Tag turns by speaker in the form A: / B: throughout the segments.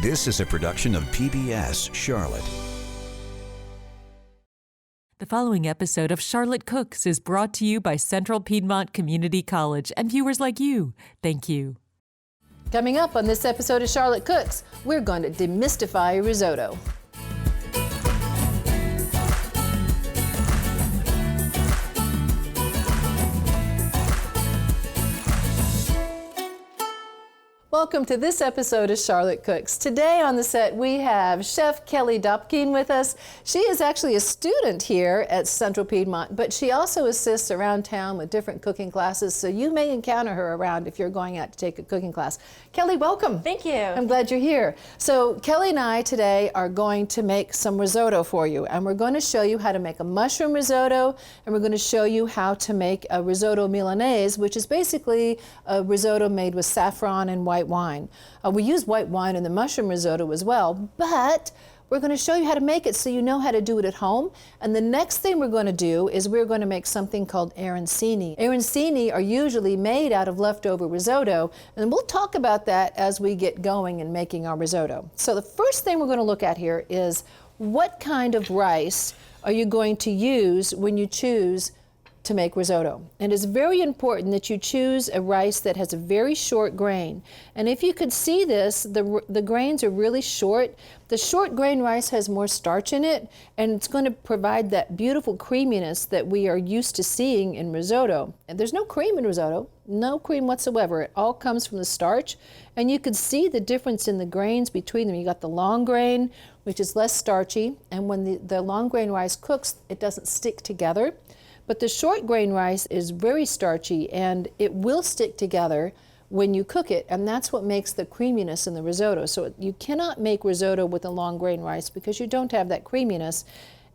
A: This is a production of PBS Charlotte.
B: The following episode of Charlotte Cooks is brought to you by Central Piedmont Community College and viewers like you. Thank you.
C: Coming up on this episode of Charlotte Cooks, we're going to demystify risotto. Welcome to this episode of Charlotte Cooks. Today on the set we have Chef Kelly Dopkeen with us. She is actually a student here at Central Piedmont, but she also assists around town with different cooking classes, so you may encounter her around if you're going out to take a cooking class. Kelly, welcome.
D: Thank you.
C: I'm glad you're here. So Kelly and I today are going to make some risotto for you, and we're going to show you how to make a mushroom risotto, and we're going to show you how to make a risotto Milanese, which is basically a risotto made with saffron and white wine. We use white wine in the mushroom risotto as well, but we're going to show you how to make it so you know how to do it at home. And the next thing we're going to do is we're going to make something called arancini. Arancini are usually made out of leftover risotto, and we'll talk about that as we get going in making our risotto. So the first thing we're going to look at here is what kind of rice are you going to use when you choose to make risotto. And it's very important that you choose a rice that has a very short grain. And if you could see this, the grains are really short. The short grain rice has more starch in it, and it's going to provide that beautiful creaminess that we are used to seeing in risotto. And there's no cream in risotto, no cream whatsoever. It all comes from the starch, and you could see the difference in the grains between them. You got the long grain, which is less starchy, and when the long grain rice cooks, it doesn't stick together. But the short grain rice is very starchy, and it will stick together when you cook it, and that's what makes the creaminess in the risotto. So you cannot make risotto with a long grain rice because you don't have that creaminess,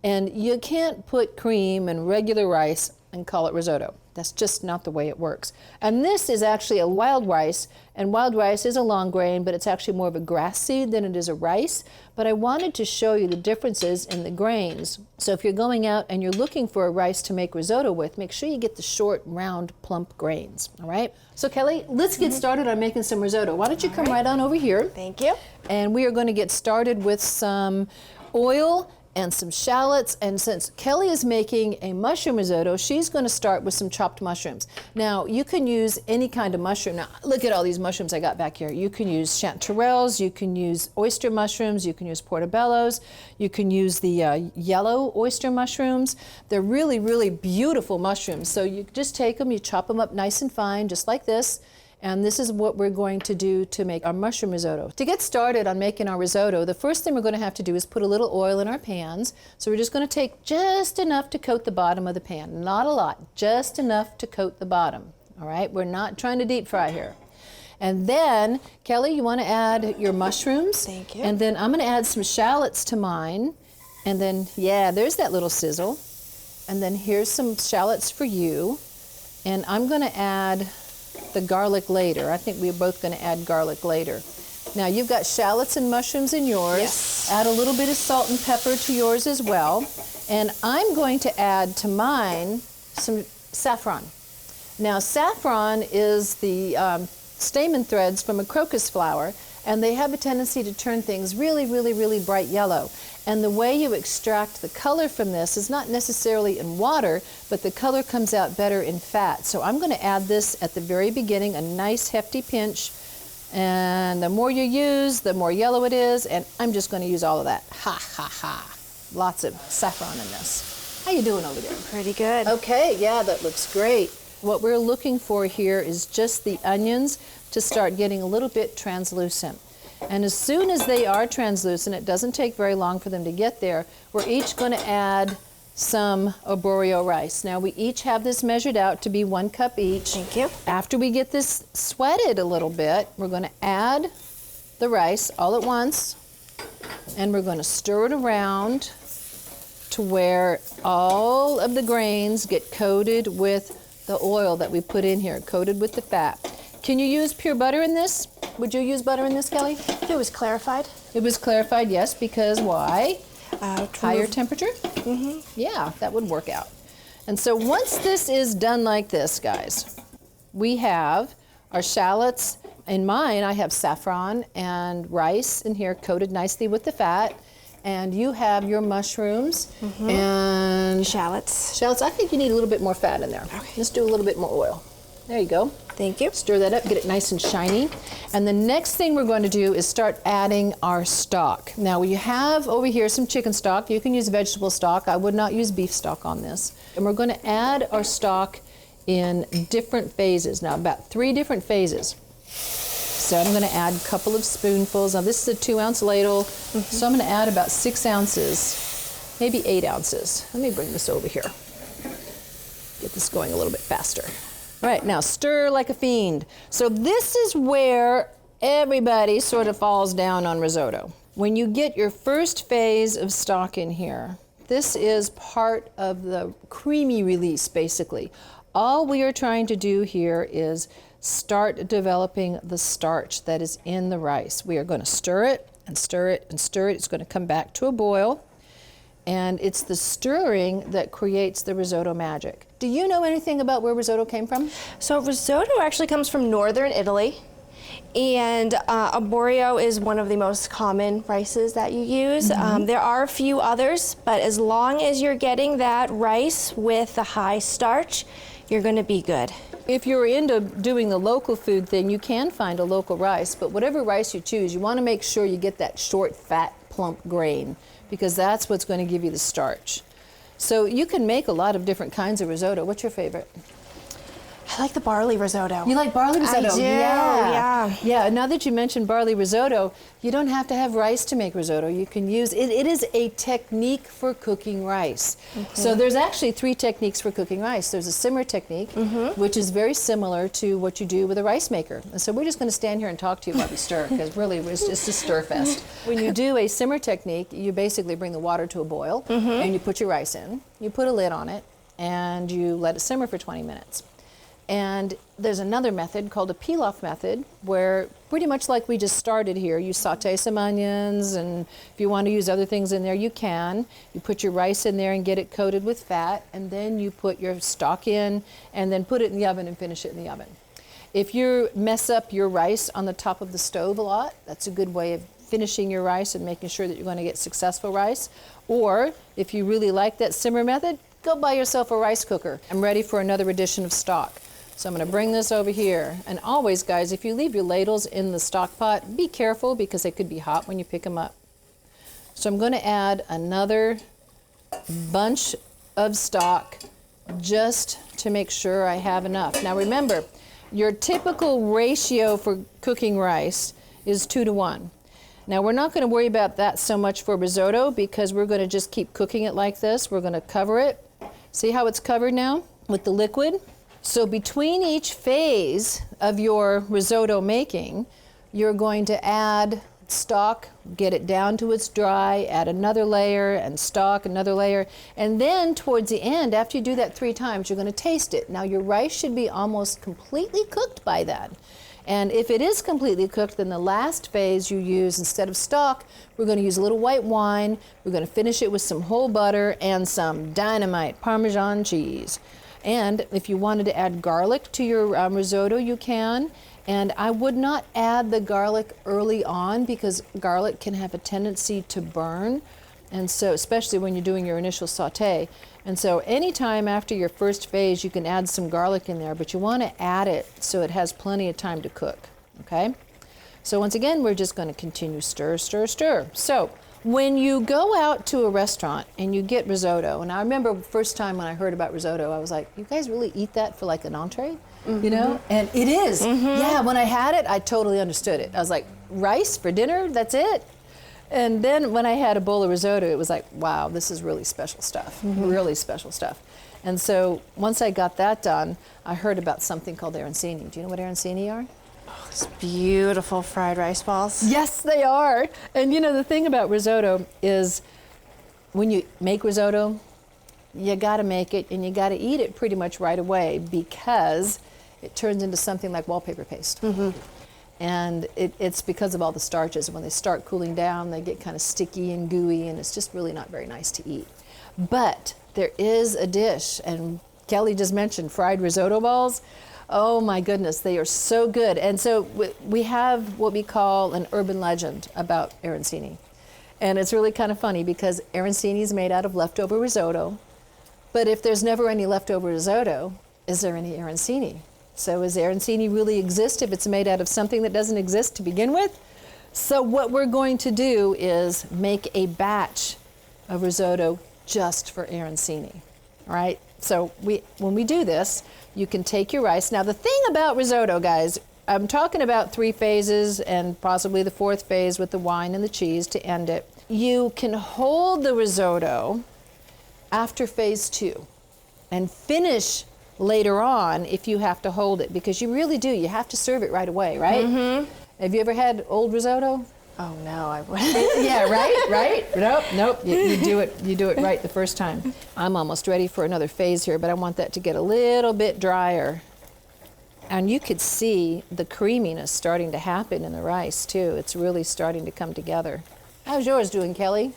C: and you can't put cream in regular rice and call it risotto. That's just not the way it works. And this is actually a wild rice, and wild rice is a long grain, but it's actually more of a grass seed than it is a rice. But I wanted to show you the differences in the grains. So if you're going out and you're looking for a rice to make risotto with, make sure you get the short, round, plump grains, all right? So Kelly, let's get started on making some risotto. Why don't you come right on over here?
D: Thank you.
C: And we are going to get started with some oil and some shallots, and since Kelly is making a mushroom risotto, she's going to start with some chopped mushrooms. Now, you can use any kind of mushroom. Now, look at all these mushrooms I got back here. You can use chanterelles, you can use oyster mushrooms, you can use portobellos, you can use the yellow oyster mushrooms. They're really, really beautiful mushrooms. So you just take them, you chop them up nice and fine, just like this. And this is what we're going to do to make our mushroom risotto. To get started on making our risotto, the first thing we're going to have to do is put a little oil in our pans. So we're just going to take just enough to coat the bottom of the pan. Not a lot, just enough to coat the bottom. All right, we're not trying to deep fry here. And then, Kelly, you want to add your mushrooms.
D: Thank you.
C: And then I'm going to add some shallots to mine. And then, yeah, there's that little sizzle. And then here's some shallots for you. And I'm going to add the garlic later. I think we're both going to add garlic later. Now you've got shallots and mushrooms in yours.
D: Yes.
C: Add a little bit of salt and pepper to yours as well. And I'm going to add to mine some saffron. Now saffron is the stamen threads from a crocus flower, and they have a tendency to turn things really, really, really bright yellow. And the way you extract the color from this is not necessarily in water, but the color comes out better in fat. So I'm going to add this at the very beginning, a nice hefty pinch. And the more you use, the more yellow it is. And I'm just going to use all of that. Ha, ha, ha. Lots of saffron in this. How you doing over there?
D: Pretty good.
C: Okay, yeah, that looks great. What we're looking for here is just the onions to start getting a little bit translucent. And as soon as they are translucent, it doesn't take very long for them to get there, we're each going to add some arborio rice. Now we each have this measured out to be 1 cup each.
D: Thank you.
C: After we get this sweated a little bit, we're going to add the rice all at once, and we're going to stir it around to where all of the grains get coated with the oil that we put in here, coated with the fat. Can you use pure butter in this? Would you use butter in this, Kelly?
D: It was clarified.
C: It was clarified, yes, because why? Higher temperature?
D: Mm-hmm.
C: Yeah, that would work out. And so once this is done like this, guys, we have our shallots in mine, I have saffron and rice in here coated nicely with the fat. And you have your mushrooms and
D: Shallots.
C: shallots. I think you need a little bit more fat in there.
D: Okay.
C: Let's do a little bit more oil. There you go.
D: Thank you.
C: Stir that up, get it nice and shiny. And the next thing we're going to do is start adding our stock. Now we have over here some chicken stock. You can use vegetable stock. I would not use beef stock on this. And we're going to add our stock in different phases. Now about 3 different phases. So I'm going to add a couple of spoonfuls. Now this is a 2-ounce ladle, so I'm going to add about 6 ounces, maybe 8 ounces. Let me bring this over here. Get this going a little bit faster. All right, now stir like a fiend. So this is where everybody sort of falls down on risotto. When you get your first phase of stock in here, this is part of the creamy release, basically. All we are trying to do here is start developing the starch that is in the rice. We are going to stir it and stir it and stir it. It's going to come back to a boil. And it's the stirring that creates the risotto magic. Do you know anything about where risotto came from?
D: So risotto actually comes from northern Italy, and arborio is one of the most common rices that you use. There are a few others, but as long as you're getting that rice with the high starch, you're going to be good.
C: If you're into doing the local food thing, you can find a local rice, but whatever rice you choose, you want to make sure you get that short, fat, plump grain, because that's what's going to give you the starch. So you can make a lot of different kinds of risotto. What's your favorite?
D: I like the barley risotto.
C: You like barley risotto?
D: I do,
C: yeah.
D: yeah.
C: Yeah, now that you mentioned barley risotto, you don't have to have rice to make risotto. You can use, it is a technique for cooking rice. So there's actually 3 techniques for cooking rice. There's a simmer technique, which is very similar to what you do with a rice maker. And so we're just going to stand here and talk to you while we stir, because really it's just a stir fest. When you do a simmer technique, you basically bring the water to a boil, and you put your rice in, you put a lid on it, and you let it simmer for 20 minutes. And there's another method called a pilaf method, where pretty much like we just started here, you saute some onions, and if you want to use other things in there, you can. You put your rice in there and get it coated with fat, and then you put your stock in, and then put it in the oven and finish it in the oven. If you mess up your rice on the top of the stove a lot, that's a good way of finishing your rice and making sure that you're going to get successful rice. Or if you really like that simmer method, go buy yourself a rice cooker. I'm ready for another edition of stock. So I'm going to bring this over here. And always, guys, if you leave your ladles in the stock pot, be careful because they could be hot when you pick them up. So I'm going to add another bunch of stock just to make sure I have enough. Now remember, your typical ratio for cooking rice is 2 to 1. Now we're not going to worry about that so much for risotto because we're going to just keep cooking it like this. We're going to cover it. See how it's covered now with the liquid? So between each phase of your risotto making, you're going to add stock, get it down to its dry, add another layer, and stock, another layer. And then towards the end, after you do that 3 times, you're going to taste it. Now your rice should be almost completely cooked by then. And if it is completely cooked, then the last phase you use, instead of stock, we're going to use a little white wine. We're going to finish it with some whole butter and some dynamite Parmesan cheese. And if you wanted to add garlic to your risotto, you can. And I would not add the garlic early on because garlic can have a tendency to burn. And so, especially when you're doing your initial saute. And so anytime after your first phase, you can add some garlic in there, but you want to add it so it has plenty of time to cook, okay? So once again, we're just going to continue stir, stir, stir. So when you go out to a restaurant and you get risotto, and I remember the first time when I heard about risotto, I was like, you guys really eat that for like an entree? You know? And it is. Yeah, when I had it, I totally understood it. I was like, rice for dinner? That's it? And then when I had a bowl of risotto, it was like, wow, this is really special stuff, really special stuff. And so once I got that done, I heard about something called arancini. Do you know what arancini are?
D: Oh, it's beautiful fried rice balls.
C: Yes, they are. And you know, the thing about risotto is when you make risotto, you gotta make it and you gotta eat it pretty much right away because it turns into something like wallpaper paste. And it's because of all the starches. When they start cooling down, they get kind of sticky and gooey, and it's just really not very nice to eat. But there is a dish, and Kelly just mentioned fried risotto balls. Oh my goodness, they are so good. And so we have what we call an urban legend about arancini. And it's really kind of funny because arancini is made out of leftover risotto. But if there's never any leftover risotto, is there any arancini? So does arancini really exist if it's made out of something that doesn't exist to begin with? So what we're going to do is make a batch of risotto just for arancini, all right? So when we do this, you can take your rice. Now the thing about risotto, guys, I'm talking about 3 phases and possibly the 4th phase with the wine and the cheese to end it. You can hold the risotto after phase 2 and finish later on if you have to hold it, because you really do. You have to serve it right away, right? Mm-hmm. Have you ever had old risotto?
D: Oh no, I wouldn't.
C: Yeah, right? Nope. You do it right the first time. I'm almost ready for another phase here, but I want that to get a little bit drier. And you could see the creaminess starting to happen in the rice too. It's really starting to come together. How's yours doing, Kelly?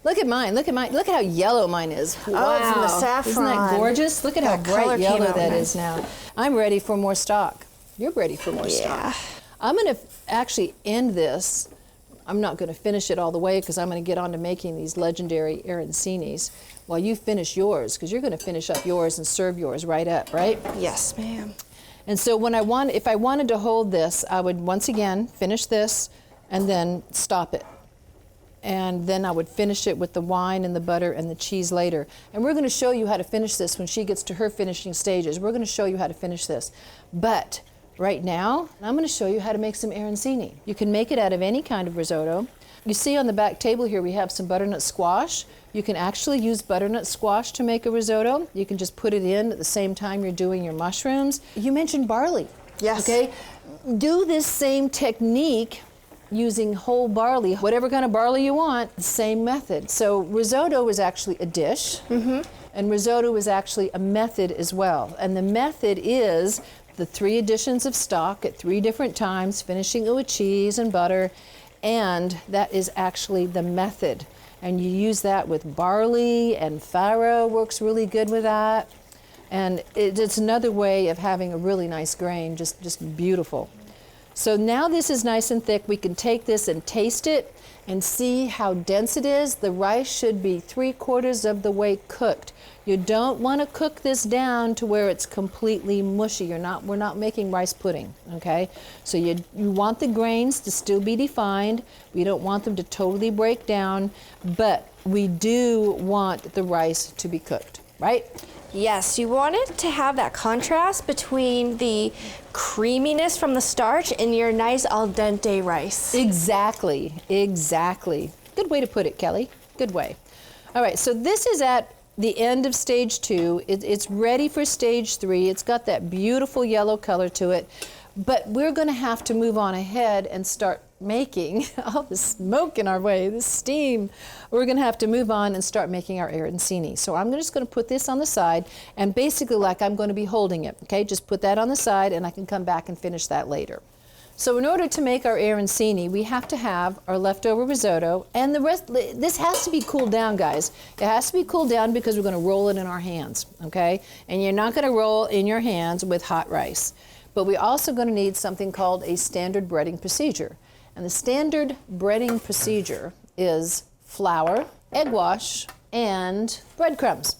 C: Look at mine. Look at how yellow mine is.
D: Wow. Oh, from the saffron.
C: Isn't that gorgeous? Look at how bright yellow that is now. I'm ready for more stock. You're ready for more stock. I'm going to actually end this. I'm not going to finish it all the way because I'm going to get on to making these legendary arancinis while you finish yours, because you're going to finish up yours and serve yours right up, right?
D: Yes, ma'am.
C: And so if I wanted to hold this, I would once again finish this and then stop it. And then I would finish it with the wine and the butter and the cheese later. And we're going to show you how to finish this when she gets to her finishing stages. We're going to show you how to finish this. But right now, I'm going to show you how to make some arancini. You can make it out of any kind of risotto. You see on the back table here we have some butternut squash. You can actually use butternut squash to make a risotto. You can just put it in at the same time you're doing your mushrooms. You mentioned barley.
D: Yes.
C: Okay? Do this same technique using whole barley, whatever kind of barley you want, the same method. So risotto is actually a dish, and risotto is actually a method as well. And the method is the 3 additions of stock at 3 different times, finishing it with cheese and butter, and that is actually the method. And you use that with barley, and farro works really good with that. And it's another way of having a really nice grain, just beautiful. So now this is nice and thick. We can take this and taste it and see how dense it is. The rice should be 3/4 of the way cooked. You don't want to cook this down to where it's completely mushy. We're not making rice pudding, okay? So you want the grains to still be defined. We don't want them to totally break down, but we do want the rice to be cooked, right?
D: Yes, you want it to have that contrast between the creaminess from the starch and your nice al dente rice.
C: Exactly. Good way to put it, Kelly. Good way. All right, so this is at the end of stage 2. It's ready for stage 3. It's got that beautiful yellow color to it, but we're going to have to move on ahead and start making all the smoke in our way, the steam. We're going to have to move on and start making our arancini. So I'm just going to put this on the side, and basically like I'm going to be holding it, okay? Just put that on the side and I can come back and finish that later. So in order to make our arancini, we have to have our leftover risotto, and the rest, this has to be cooled down, guys. It has to be cooled down because we're going to roll it in our hands, okay? And you're not going to roll in your hands with hot rice. But we're also going to need something called a standard breading procedure. And the standard breading procedure is flour, egg wash, and breadcrumbs.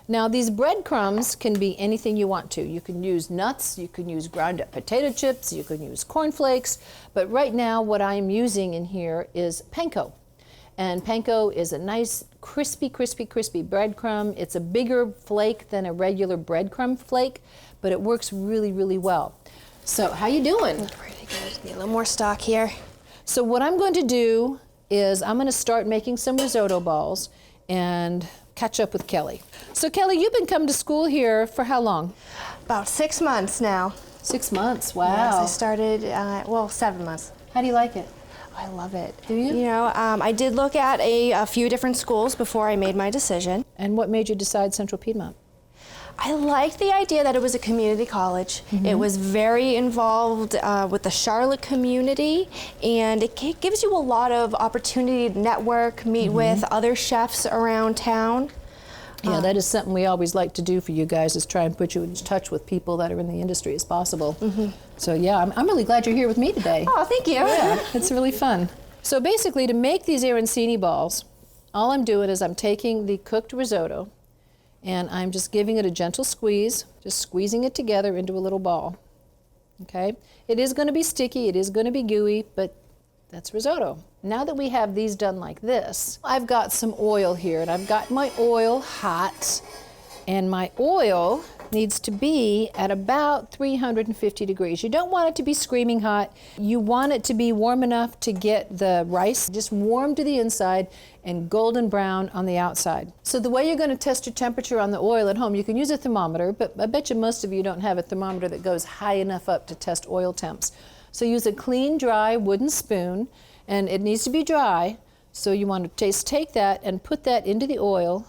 C: Now these breadcrumbs can be anything you want to. You can use nuts, you can use ground up potato chips, you can use cornflakes, but right now what I'm using in here is panko. And panko is a nice crispy breadcrumb. It's a bigger flake than a regular breadcrumb flake, but it works really, really well. So how you doing?
D: Pretty good. Need a little more stock here.
C: So what I'm going to do is I'm going to start making some risotto balls and catch up with Kelly. So Kelly, you've been coming to school here for how long?
D: About 6 months now.
C: 6 months, wow.
D: Yes, I started, 7 months.
C: How do you like it?
D: I love it.
C: Do you?
D: You know, I did look at a few different schools before I made my decision.
C: And what made you decide Central Piedmont?
D: I liked the idea that it was a community college. It was very involved with the Charlotte community, and it gives you a lot of opportunity to network, meet with other chefs around town.
C: Yeah, that is something we always like to do for you guys, is try and put you in touch with people that are in the industry as possible. So yeah, I'm really glad you're here with me today.
D: Oh, thank you.
C: Yeah, it's really fun. So basically, to make these arancini balls, all I'm doing is I'm taking the cooked risotto and I'm just giving it a gentle squeeze, just squeezing it together into a little ball. Okay? It is going to be sticky, it is going to be gooey, but that's risotto. Now that we have these done like this, I've got some oil here, and I've got my oil hot, and my oil needs to be at about 350 degrees. You don't want it to be screaming hot. You want it to be warm enough to get the rice just warm to the inside and golden brown on the outside. So the way you're going to test your temperature on the oil at home, you can use a thermometer, but I bet you most of you don't have a thermometer that goes high enough up to test oil temps. So use a clean, dry wooden spoon, and it needs to be dry. So you want to just take that and put that into the oil.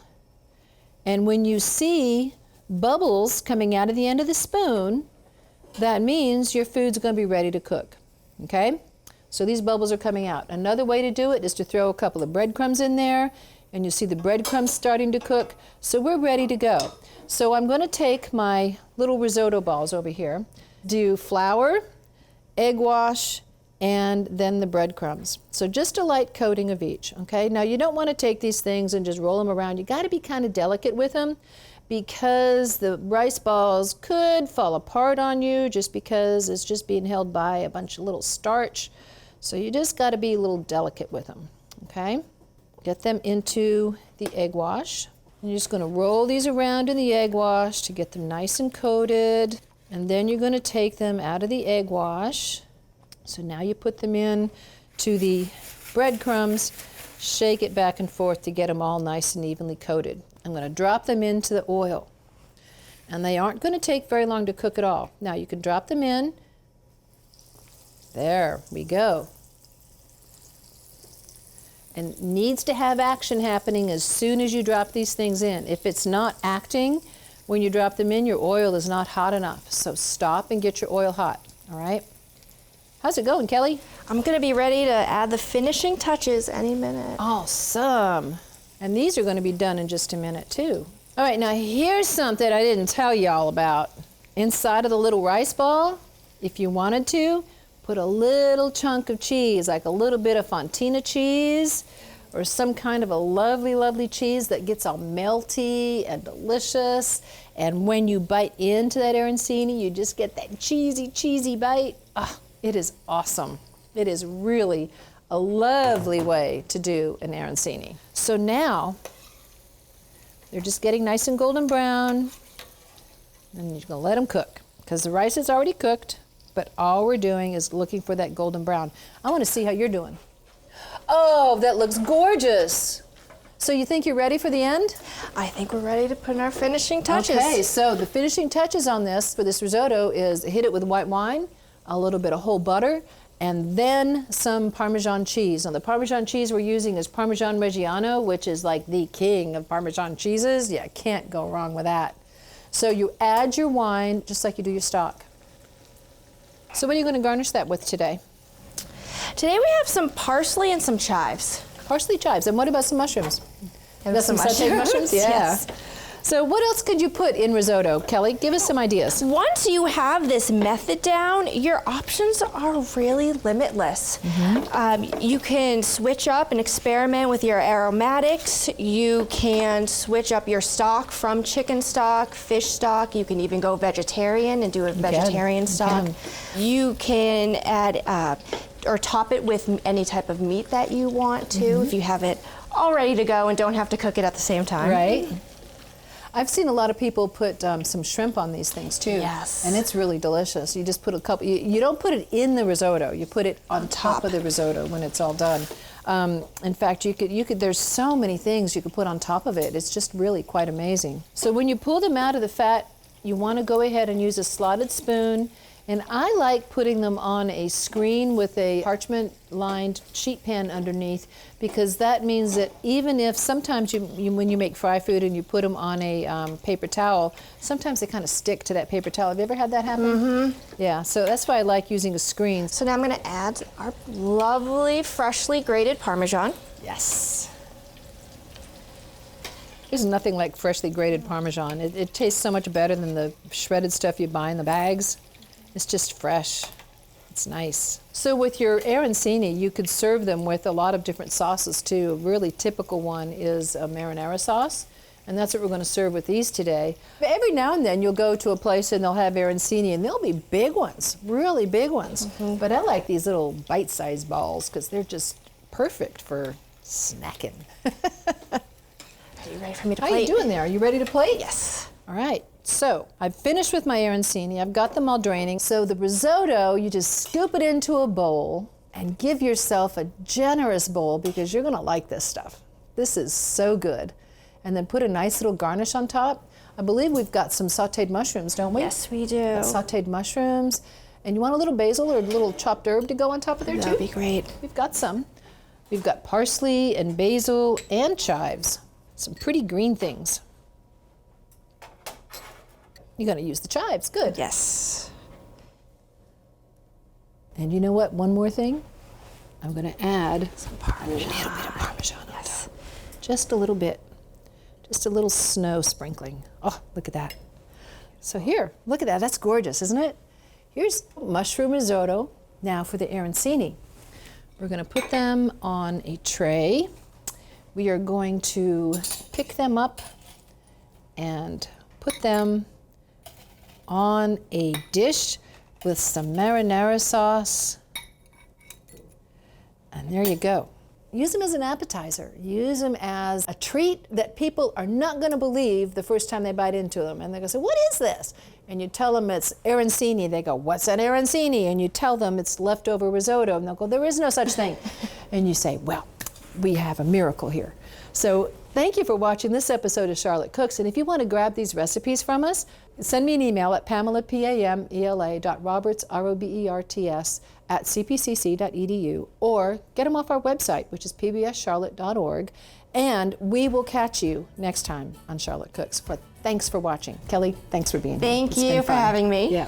C: And when you see bubbles coming out of the end of the spoon, that means your food's going to be ready to cook. Okay? So these bubbles are coming out. Another way to do it is to throw a couple of breadcrumbs in there, and you see the breadcrumbs starting to cook. So we're ready to go. So I'm going to take my little risotto balls over here, do flour, egg wash, and then the breadcrumbs. So just a light coating of each, okay? Now you don't want to take these things and just roll them around. You got to be kind of delicate with them, because the rice balls could fall apart on you just because it's just being held by a bunch of little starch. So you just got to be a little delicate with them, okay? Get them into the egg wash. You're just going to roll these around in the egg wash to get them nice and coated. And then you're going to take them out of the egg wash. So now you put them in to the breadcrumbs, shake it back and forth to get them all nice and evenly coated. I'm going to drop them into the oil. And they aren't going to take very long to cook at all. Now you can drop them in. There we go. And needs to have action happening as soon as you drop these things in. If it's not acting when you drop them in, your oil is not hot enough. So stop and get your oil hot, all right? How's it going, Kelly?
D: I'm going to be ready to add the finishing touches any minute.
C: Awesome. And these are going to be done in just a minute, too. All right, now here's something I didn't tell you all about. Inside of the little rice ball, if you wanted to, put a little chunk of cheese, like a little bit of fontina cheese, or some kind of a lovely, lovely cheese that gets all melty and delicious. And when you bite into that arancini, you just get that cheesy, cheesy bite. Ah, it is awesome. It is really a lovely way to do an arancini. So now, they're just getting nice and golden brown, and you're gonna let them cook, because the rice is already cooked, but all we're doing is looking for that golden brown. I wanna see how you're doing. Oh, that looks gorgeous. So you think you're ready for the end?
D: I think we're ready to put in our finishing touches.
C: Okay, so the finishing touches on this, for this risotto, is hit it with white wine, a little bit of whole butter, and then some Parmesan cheese. Now the Parmesan cheese we're using is Parmesan Reggiano, which is like the king of Parmesan cheeses. Yeah, can't go wrong with that. So you add your wine just like you do your stock. So what are you going to garnish that with today?
D: Today we have some parsley and some chives.
C: Parsley, chives. And what about some mushrooms?
D: And
C: Got some sauteed mushrooms? Yeah.
D: Yes.
C: So what else could you put in risotto? Kelly, give us some ideas.
D: Once you have this method down, your options are really limitless. You can switch up and experiment with your aromatics. You can switch up your stock from chicken stock, fish stock. You can even go vegetarian and do a vegetarian stock. You can add or top it with any type of meat that you want to, if you have it all ready to go and don't have to cook it at the same time.
C: Right. I've seen a lot of people put some shrimp on these things too.
D: Yes.
C: And it's really delicious. You just put a couple, you don't put it in the risotto, you put it on top of the risotto when it's all done. In fact, you could, there's so many things you could put on top of it. It's just really quite amazing. So when you pull them out of the fat, you want to go ahead and use a slotted spoon. And I like putting them on a screen with a parchment-lined sheet pan underneath, because that means that even if sometimes when you make fry food and you put them on a paper towel, sometimes they kind of stick to that paper towel. Have you ever had that happen? Yeah, so that's why I like using a screen.
D: So now I'm going to add our lovely, freshly grated Parmesan.
C: Yes. There's nothing like freshly grated Parmesan. It tastes so much better than the shredded stuff you buy in the bags. It's just fresh. It's nice. So with your arancini, you could serve them with a lot of different sauces too. A really typical one is a marinara sauce, and that's what we're going to serve with these today. But every now and then you'll go to a place and they'll have arancini, and they'll be big ones, really big ones. But I like these little bite-sized balls because they're just perfect for snacking.
D: Are you ready for me to
C: How
D: plate?
C: you doing there? Are you ready to plate?
D: Yes.
C: All right, so I've finished with my arancini. I've got them all draining. So the risotto, you just scoop it into a bowl and give yourself a generous bowl because you're gonna like this stuff. This is so good. And then put a nice little garnish on top. I believe we've got some sauteed mushrooms, don't we?
D: Yes, we do.
C: Got sauteed mushrooms. And you want a little basil or a little chopped herb to go on top of there too?
D: That'd be great.
C: We've got some. We've got parsley and basil and chives. Some pretty green things. You're gonna use the chives, good.
D: Yes.
C: And you know what, one more thing? I'm gonna add
D: Some Parmesan.
C: a little bit of Parmesan on top. Just a little bit. Just a little snow sprinkling. Oh, look at that. So here, look at that, that's gorgeous, isn't it? Here's mushroom risotto. Now for the arancini. We're gonna put them on a tray. We are going to pick them up and put them on a dish with some marinara sauce. And there you go. Use them as an appetizer. Use them as a treat that people are not going to believe the first time they bite into them. And they're going to say, what is this? And you tell them it's arancini. They go, what's an arancini? And you tell them it's leftover risotto. And they'll go, there is no such thing. And you say, well, we have a miracle here. So thank you for watching this episode of Charlotte Cooks. And if you want to grab these recipes from us, send me an email at pamela.roberts, R-O-B-E-R-T-S, @cpcc.edu, or get them off our website, which is pbscharlotte.org. And we will catch you next time on Charlotte Cooks. But thanks for watching. Kelly, thanks for being here.
D: Thank
C: It's
D: you
C: been
D: for
C: fun.
D: having me.
C: Yeah.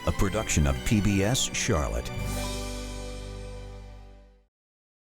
A: A production of PBS Charlotte.